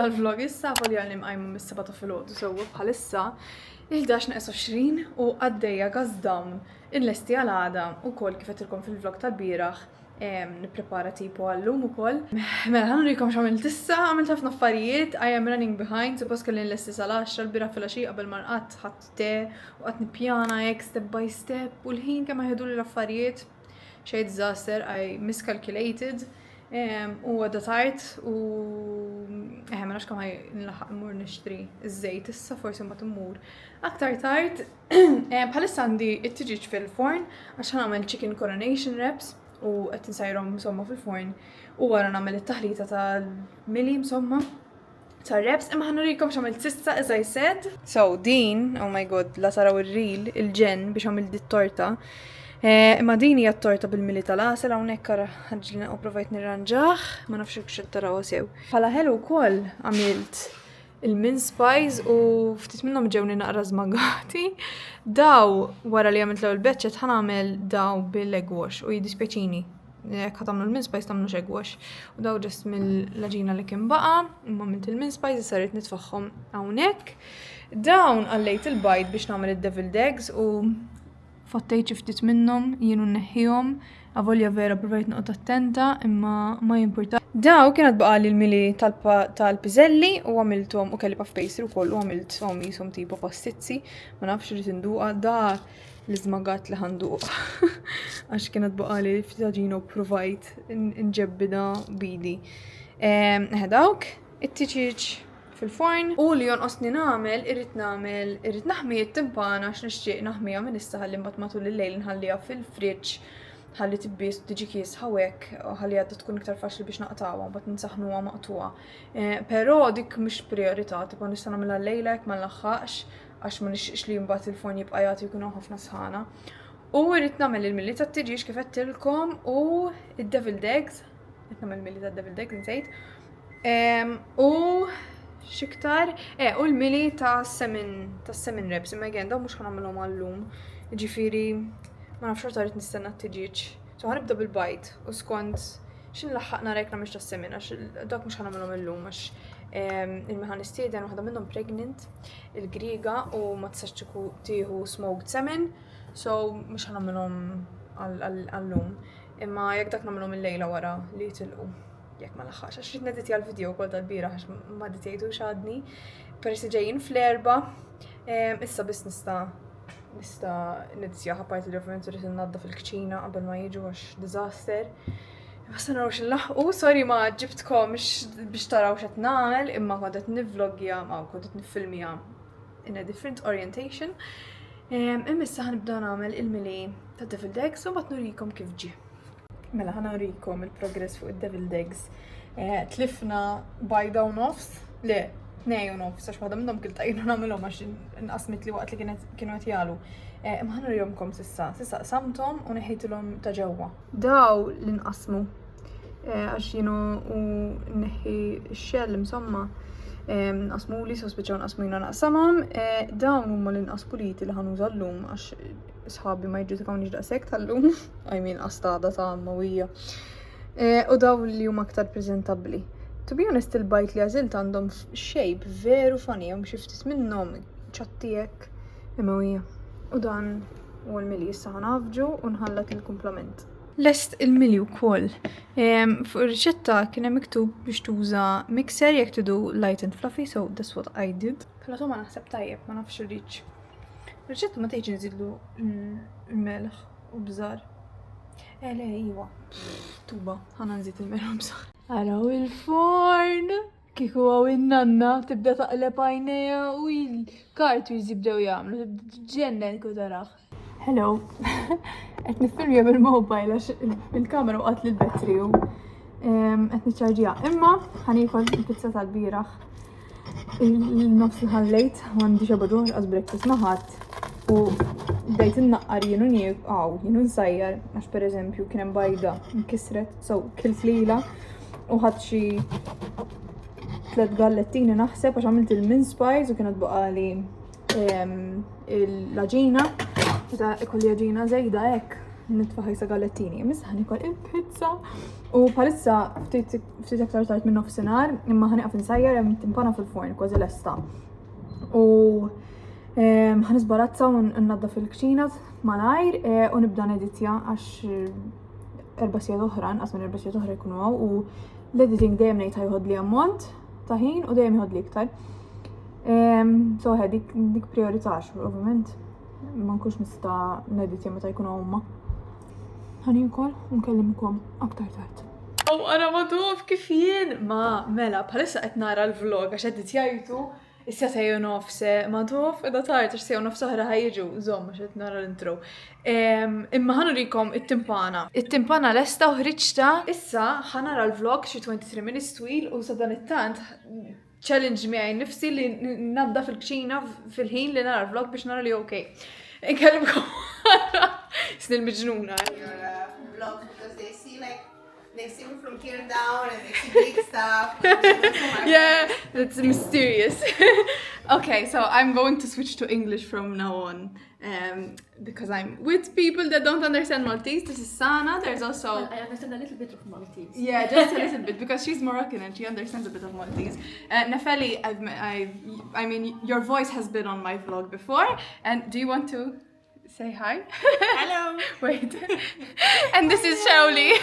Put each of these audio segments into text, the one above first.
tal-vlog issa volja li mqajmu mis-7 ta' filgħodu sewwa bħalissa il-11:20 u għaddejja gas dawn il-lesti għal-għada ukoll kif qedtilkom fil-vlog tal-bieraħ nipprepara tipo għallum ukoll. Mela ħanurikom x'għamilt issa, għamilt ħafna affarijiet, I am running behind, suppost kelli nlesti sal-10 l-bieraħ filgħaxija qabel ma nqatt ħadd te u qatt nippjana hekk step by step u l-ħin kemm ħedu l-affarijiet xejn disaster, I miscalculated. U għadda tart u ma nafx kemm nlaħaq immur nixtri iż-żejt issa forsi mbagħad immur aktar tard. Bħalissa għandi t-tiġiġ fil-forn għax nagħmel chicken coronation wraps u qed insajrhom insomma fil-forn u wara nagħmel it-taħlita tal-mili insomma tar-wraps imma ħanurikom x'għamilt s'issa as I said. So din, oh my god, la taraw ir-reel il-ġen biex għamil dit torta. Imma din hija t-torta bil-mili tal-għasel hawnhekk ara ħaġġilna u provajt nirranġaħ, ma nafx hekk x'qed taraw sew. Bħala ħelu wkoll għamilt il-mince pies u ftit minnhom ġewni naqra żmagati. Daw wara li għamilt l-ewwel beċċet ħanagħmel daw bil-egg wash u jiddispjaċini. Jekk ħatamlu l-mince pies tagħmlu egg wash. U daw ġest mill-laġina li kien baqa', imma għamilt il-mince pies issa rrid nitfaħħom hawnhekk. Dawn għallejt il-bajd biex nagħmel id-deviled eggs u fattejt ftit minnhom jienu nneħħihom, avolja vera provajt noqgħod attenta imma ma jimpurta. Daw kienet baqali l-mili tal-piżelli u għamilthom u kelli puff pastry ukoll u għamilthom jisom tipo pastizzi, ma nafx irid induqa da l-iżmagat li ħanduq. Għax kienet baqali ftit u provajt inġebbida bidi. Dawk it-tiġiġ fil-forn u li jonqosni nagħmel irrid naħmi t-timpana għax nixtieq naħmija minn issa ħalli mbagħad matul il-lejl nħalliha fil-friġġ ħalli tibbies tiġi kiesħa hekk ħalli għadha tkun iktar faċli biex naqtawha mbagħad ninsaħħnuha maqtuha. Però dik mhix priorità, tibqa' nista' nagħmilha llejla jekk ma nlaħħaqx għax ma nixtieqx li mbagħad il-forn jibqa' jagħti jkun ħafna sħana. U rrid nagħmel il-milli tat-tiġiġ kif qedtilkom u id-deviled eggs, qed nagħmel milli tad-deviled eggs insejt. U xiktar, u l-mili ta' semin wraps, imma again, daw mux ħanamilhom għallum, ġifiri, ma nafx xorta rrit nistenna t-tiġiġ. So ħanibda bil-bajt, u skont xin laħħaqna rekna mux ta' semin, għax dak mux ħanamilhom illum, għax il-meħan istieden waħda minnhom pregnant, il-Griega, u ma tistax tieħu smoked semen, so mux ħanamilhom għallum. Imma jekk dak nagħmilhom il-lejla wara li jitilqu. Jekk ma laħħax, għax rrid neditja l-video kol tal-bieraħ għax ma ditjajtu xadni. Persi ġejjin fl-erba, issa biss nista' neditjaha parti li ovvjament rrid innadda fil-kċina qabel ma jiġu għax disaster. Basta naraw x'inlaħqu, sorry ma ġibtkomx biex taraw x'qed nagħmel, imma kont qed nivvlogja ma kont qed niffilmija in a different orientation. Issa ħanibda nagħmel il-mili tad-deviled eggs u mbagħad nurikom kif ġie. Mela ħana nurikom il-progress fuq id-deviled eggs. Tlifna bajda u nofs, le, 2 u nofs, għax waħda minnhom kiltajnu nagħmilhom għax inqasmet li waqt li kienu qed jagħlu. Imma ħana nurihomkom s'issa qsamthom u neħħejtilhom ta' ġewwa. Daw li nqasmu għax jienu neħħi x-xell insomma nqasmu li sospiċaw nqasmu jiena naqsamhom, dawn huma li nqasmu li ħanuża llum għax sħabi ma jġutikawniex daqshekk tal-lum, I mean qastada ta' mawija. U daw li huma aktar preżentabbli. To be honest il-bajt li għażilt għandhom shape veru funny, hemm xi ftit minnhom ċattijek imawija. U dan huwa l-mili issa ħanafġu u nħallat il-kumplament. Lest il-mili wkoll. Fuq ir-riċetta kien hemm miktub biex tuża mixer jekk tidu light and fluffy, so that's what I did. Bħala ma naħseb tajjeb, ma nafx ir-riċ. Riċetta ma tgħidx nżidlu l-melħ u bżar. Le iwa. Tuba, ħana nżid il-melħ u bżar. Araw il-forn! Kieku għaw in-nanna tibda taqleb għajnejha u il-kartu jibdew jagħmlu, ġennen ku taraħ. Hello. Qed niffilmja bil-mobile għax il-kamera waqgħet li l-battery u qed niċċarġiha. Imma ħanieħol il-pizza tal-bieraħ. Il-nofs li ħallejt m'għandix abadur għas breakfast naħat. U bdejt innaqqar jienu nsajjar għax pereżempju kien hemm bajda nkisret, so kilt lila u ħadd xi 3 gallettini naħseb għax għamilt il-mince pies u kienet baqali l-aġina. Meta ikolli aġina żejda hekk nitfa' ħajsa galettini, imissa ħanikol il-pizza. U bħalissa ftit aktar tard minn nofsinhar, imma ħaniqaf insajjar hemm timpana fil-forn kważi lesta. U ħanisbarazza u nnadda fil-kċina malajr u nibda neditja għax 4 sigħat oħra, nqas minn 4 sigħat oħra jkunu hawn u l-editing dejjem ngħid ħajħod li ammont ta' ħin u dejjem jħod li iktar. So dik prioritax, ovvjament ma nkunx nista' neditja meta jkunu huma. Ħanikol u nkellimkom aktar tard. Ana maduf kif jien ma mela bħalissa qed nara l-vlog għax qed jajtu issa sejju nofse maduf edha tard għax sejju nofse oħra ħajġu żomm għax qed nara l-intro. Imma ħanurikom it-timpana. It-timpana lesta u ħriġta issa ħanara l-vlog xi 23 minutes twil u sa dan it-tant challenge miegħi nnifsi li nadda fil-kċina fil-ħin li nara l-vlog biex nara li okej. Inkellimkom snil miġnuna. Vlog because they see me from here down and they see big stuff. Yeah, that's mysterious. Okay, so I'm going to switch to English from now on because I'm with people that don't understand Maltese. This is Sana. There's also... Well, I understand a little bit of Maltese. Yeah, just a little bit because she's Moroccan and she understands a bit of Maltese. Nefeli, I mean, your voice has been on my vlog before. And do you want to say hi? Hello. Wait. And this is Shauli.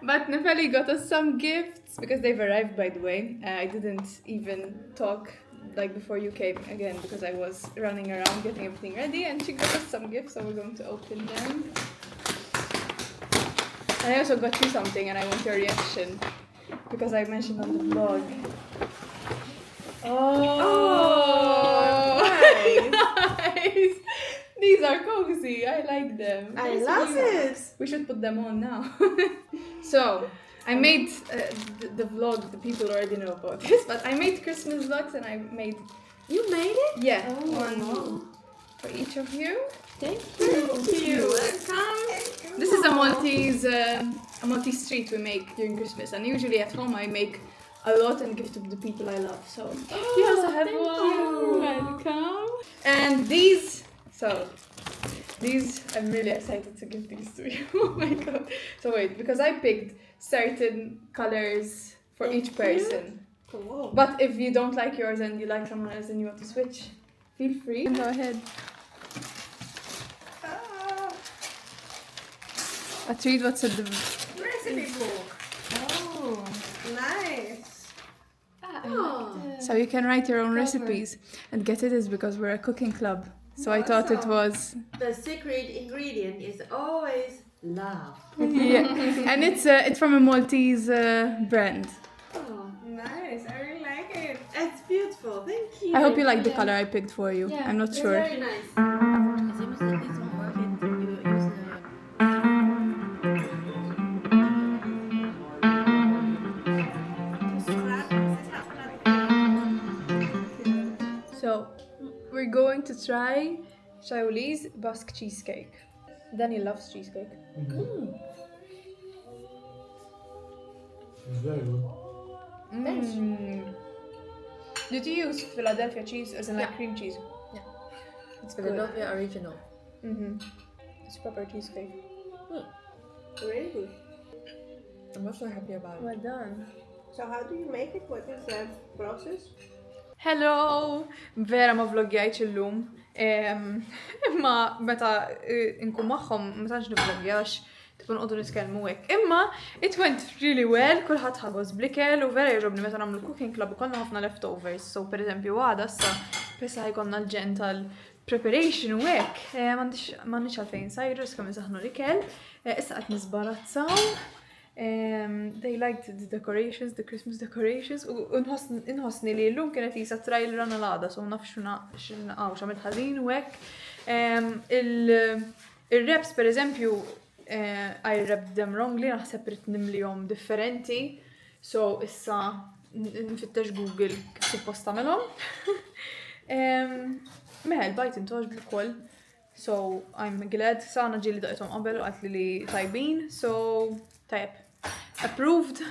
But Nefeli got us some gifts because they've arrived, by the way. I didn't even talk like before you came again because I was running around getting everything ready, and she got us some gifts, so we're going to open them. And I also got you something and I want your reaction because I mentioned on the vlog. Oh, nice. These are cozy. I like them. I love it. We should put them on now. So, I made the vlog, the people already know about this, but I made Christmas vlogs and I made... You made it? Yeah, Oh, one wow. for each of you. Thank Thank you. Welcome. This is a Maltese treat we make during Christmas, and usually at home I make a lot and give to the people I love. So you also have thank one. you. Welcome. And these I'm really excited to give these to you. Oh my god. So wait, because I picked certain colors for Thank each person. Cool. But if you don't like yours and you like someone else and you want to switch, feel free. Go ahead. Let's read what's at the... Recipe book. Oh. Nice. So you can write your own Cover. recipes. And get it is because we're a cooking club. So I thought it was... The secret ingredient is always love. Yeah. And it's from a Maltese brand. Oh, nice. I really like it. It's beautiful. Thank you. I hope you like the color I picked for you. Yeah, I'm not It's sure. very nice. This one work it. You use So we're going to try Shauli's Basque cheesecake. Danny loves cheesecake. It's very good. Did you use Philadelphia cheese as in like Yeah. cream cheese? Yeah. It's good. Philadelphia original. It's proper cheesecake. Really good. I'm also happy about it. Well done. So how do you make it? What is the process? Hello! Vera ma vlogjajċ illum. Imma meta inkun magħhom ma tantx nivlogjax tkun qogħdu nitkellmu hekk. Imma it went really well, kulħadd ħagoż blikel u vera jogħġobni meta nagħmlu cooking club ikollna ħafna leftovers. So pereżempju għada issa bissa ħajkonna l-gentle preparation u hekk. M'għandix għalfejn sajrus kemm isaħnu l-ikel. Issa qed nisbarazzaw. They liked the decorations, the Christmas decorations. U nħossni li l-lum kienet jisa trailer għana l-għada, so naf x'naqaw x'għamilt ħażin u hekk. Il-reps per eżempju, I repped them wrongly, naħseb rid nimlihom differenti. So issa nfittex Google kif suppost tagħmelhom. Meħel bajt intoġbu wkoll. So I'm glad Sana ġieli daqithom qabel u qalt li tajbin, so tajjeb. Approved.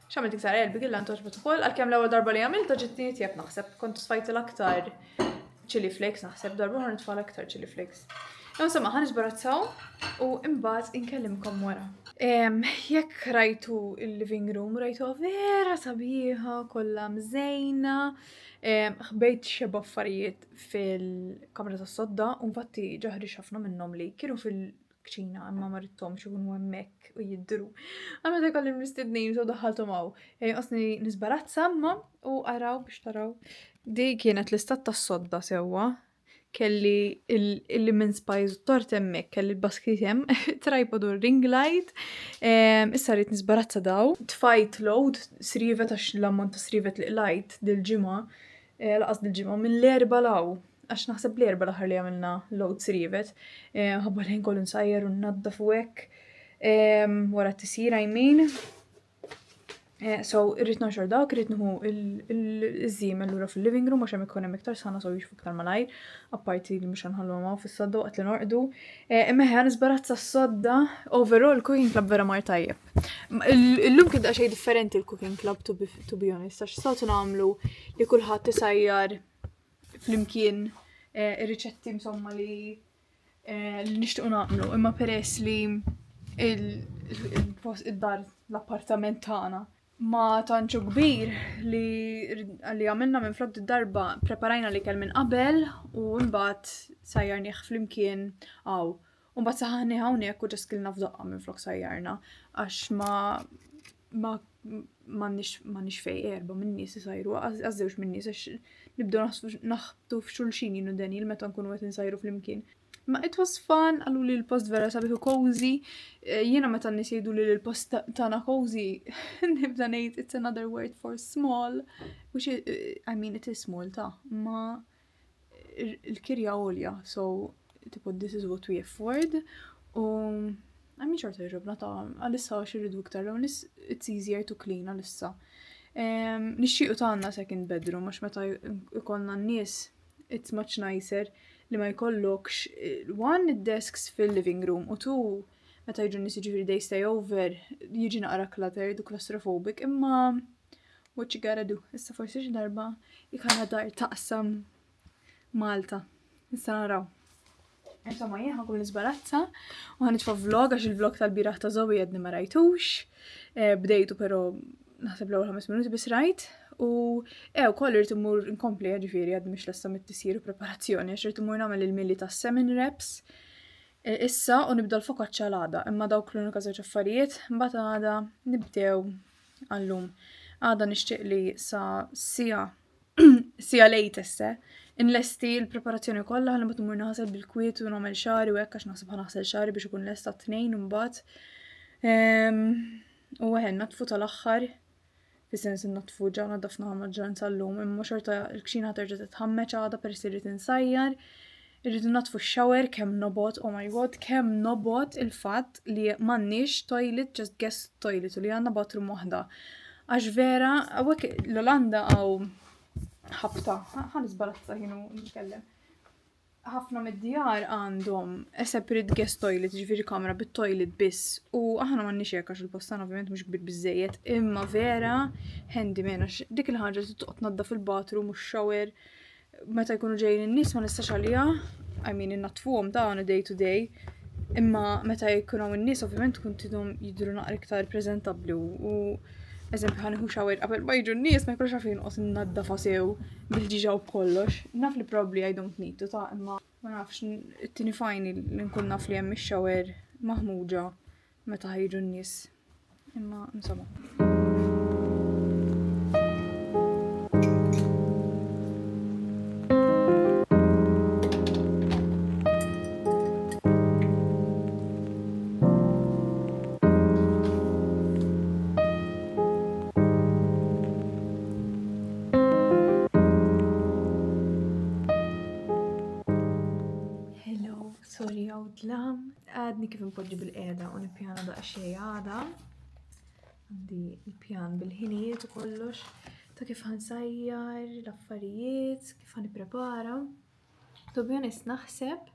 X'għamilt iktar elbi gilla ntoġbet ukoll għalkemm l-ewwel darba li għamilt ġietni naħseb kont sfajt l-aktar chili flakes naħseb darba ħa nitfa' l-aktar chili flakes. Insomma, ħanisbarazzaw u imbagħad inkellimkom wara. Jekk rajtu il-living room, rajtuha vera sabiħa, kollha mżejna, ħbejt xi affarijiet fil-kamra tas-sodda u infatti ġaħriġ ħafna minnhom li kienu fil-kċina imma ma ridthomx ikunu hemmhekk u jidhru. Għal meta jkolli mistednin so daħħalthom hawn. Qosni nisbarazza imma u araw biex taraw. Di kienet l-istat tas-sodda sewwa. Kelli il minn spice tort hemmhekk, kelli l-baskit hemm, tripod u ring light. Issa rrid nisbarazza daw. Tfajt load srivet għax l-ammont ta' srivet li qlajt dil-ġimgħa, laqas dil-ġimgħa minn l-erba' law. Għax naħseb l-erba' l-aħħar li għamilna load srivet. Ħabba l-ħin kollu nsajjer u nnadaf u hekk. Wara t-tisir I mean. So, irrit naxar dawk, irrit nħu il-żim l-ura fil-living room, għaxem ikkun hemm iktar sana so jiex fiktar malajr, apparti li mux għanħallu għamaw fil-sodda waqt li norqdu. Imma nisbarazza s-sodda, overall, cooking club vera mar tajjeb. Illum kien xej differenti il-cooking club, to be honest, għax sawtu namlu li kulħadd tisajjar fl-imkien ir-riċetti insomma li nixtiequ nagħmlu, imma peress li id-dar l-appartament tagħna ma tantxu kbir li għamilna minn flok darba preparajna li kell minn qabel u mbagħad sajjarnieh flimkien għaw. U mbagħad saħħni hawnhekk u ġaskilna f'daqqa minn flok sajjarna għax m'għandniex fejn erba' minn nies isajru għażewġ minn nies għax nibdew naħbtu f'xulxin jienu Daniel meta nkunu qed insajru flimkien. Ma it was fun, għallu li l-post vera sabiħu cozy. Jiena meta n-nies jgħidu li l-post tagħna cozy, nibda ngħid it's another word for small, which is, I mean it is small ma il-kirja għolja, so tipo this is what we afford. U I mean xorta jġobna għalissa xirridu iktar, it's easier to clean għalissa. Nixxiequ tagħna second bedroom, għax meta ikollna n-nies it's much nicer li ma jkollokx one id-desks fil-living room u two meta jiġu nies jiġifieri they stay over jiġi naqra cluttered u claustrophobic imma what you gotta do. Issa forsi xi darba jkollna dar taqsam Malta. Issa naraw. Insomma jien ħankun nisbarazza u ħanitfa' vlog għax il-vlog tal-bieraħ ta' Zoe għadni ma rajtux. Bdejtu però naħseb l-ewwel 5 minuti biss rajt. U koll irid imur inkompli ġifieri għad mhix lesta mit-tisir u preparazzjoni għax irid imur nagħmel il-milli ta' 7 reps issa u nibda l-fokaċċa l-għada imma dawk l-unika żewġ affarijiet mbagħad għada nibdew għallum. Għada nixtieq li sa sija latest inlesti l-preparazzjoni kollha ħalli mbagħad imur naħseb bil-kwiet u nagħmel xahri u hekk għax naħseb ħanaħsel xahri biex ikun lesta 2 imbagħad. U natfu tal-aħħar fis-sens innatfu ġew nadafna ħaġġan sal-lum imma xorta l-kċina terġa' titħammeġ għada peress irid insajjar. Irridu natfu x-shower kemm nobgħod, oh my god, kemm nobgħod il-fatt li m'għandniex toilet just guest toilet u li għandna bathroom waħda. Għax vera hawnhekk l-Olanda għaw ħabta, ħanisbarazza kienu nitkellem. Ħafna mid-djar għandhom separate guest toilet, ġifieri kamra bit-toilet biss. U aħna m'għandniex hekk għax il-postan ovvjament mhux kbir biżżejjed, imma vera handyman għax dik il-ħaġa li toqgħod tnaddaf il-bathroom u x-shower meta jkunu ġejjin in-nies ma nistax għaliha, I mean innatfuhom ta' on a day to day, imma meta jkunu hawn in-nies ovvjament kuntilhom jidhru naqra iktar preżentabbli u eżempju ħanieħu shower qabel ma jiġu n-nies ma jkollx għalfejn noqgħod innaddafa sew bil-ġiġa u b'kollox. Naf li probably I don't need to ta' imma ma nafx it-tieni fajni li nkun naf li hemm ix-shower maħmuġa meta ħajġu n-nies. Imma insomma. Sorry għawdla, għadni kif npoġġi bil-qeda u nippjana daqsxejn għada. Għandi il-pjan bil-ħinijiet u kollox ta' kif ħansajjar, l-affarijiet, kif ħaniprepara. To be honest, naħseb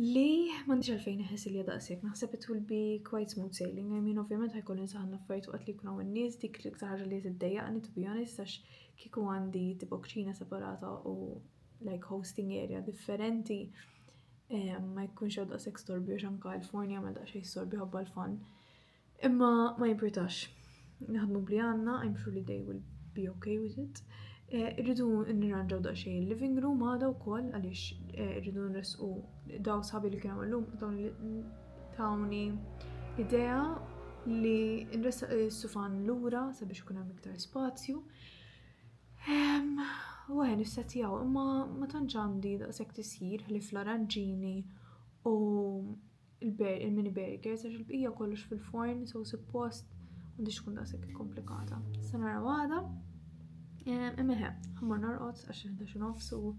li m'għandix għalfejn iħess li daqshekk. Naħseb it will be quite smooth sailing. I mean, ovvjament ħajkun insaħħan l-affarijiet waqt li jkun hawn in-nies, dik l-iktar ħaġa li tiddejjaqni to be honest għax kieku għandi tipo kċina separata u like hosting area differenti. ma jkunx hawn daqshekk storbi għax anke California għamel daqsxejn storbi ħabba l-fan. Imma ma jimpurtax. Naħdmu bli għandna, I'm sure li they will be okay with it. Irridu nirranġaw daqsxejn il-living room għada wkoll għaliex irridu nresqu daw sħabi li kienu għallum tawni idea li nresaq is-sufan lura sabiex ikun hemm iktar spazju. U għen nissetjaw, imma ma tantx għandi daqshekk tisjir li fl-aranġini u il-mini burgers għax il-bqija kollox fil-forn, so suppost m'għandix tkun daqshekk komplikata. Sa naraw għada. Imma ħammar narqod għax 11:30 u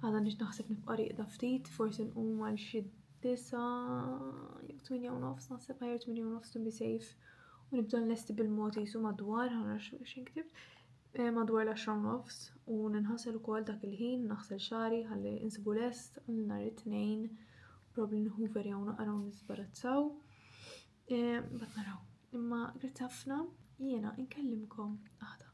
għada nix naħseb nibqa' rieqda ftit, forsi nqum għal xi 9 jew 8:30 naħseb ħajr 8:30 to be safe. U nibda nlesti bil-mod jisu madwar, ħana x'inktib, madwar l-10:30 u ninħasel ukoll dak il-ħin naħsel xari ħalli insibu lest nhar it-tnejn probably nħuver jew naqraw nisbarazzaw. Bad naraw. Imma grazzi ħafna jiena inkellimkom aħda.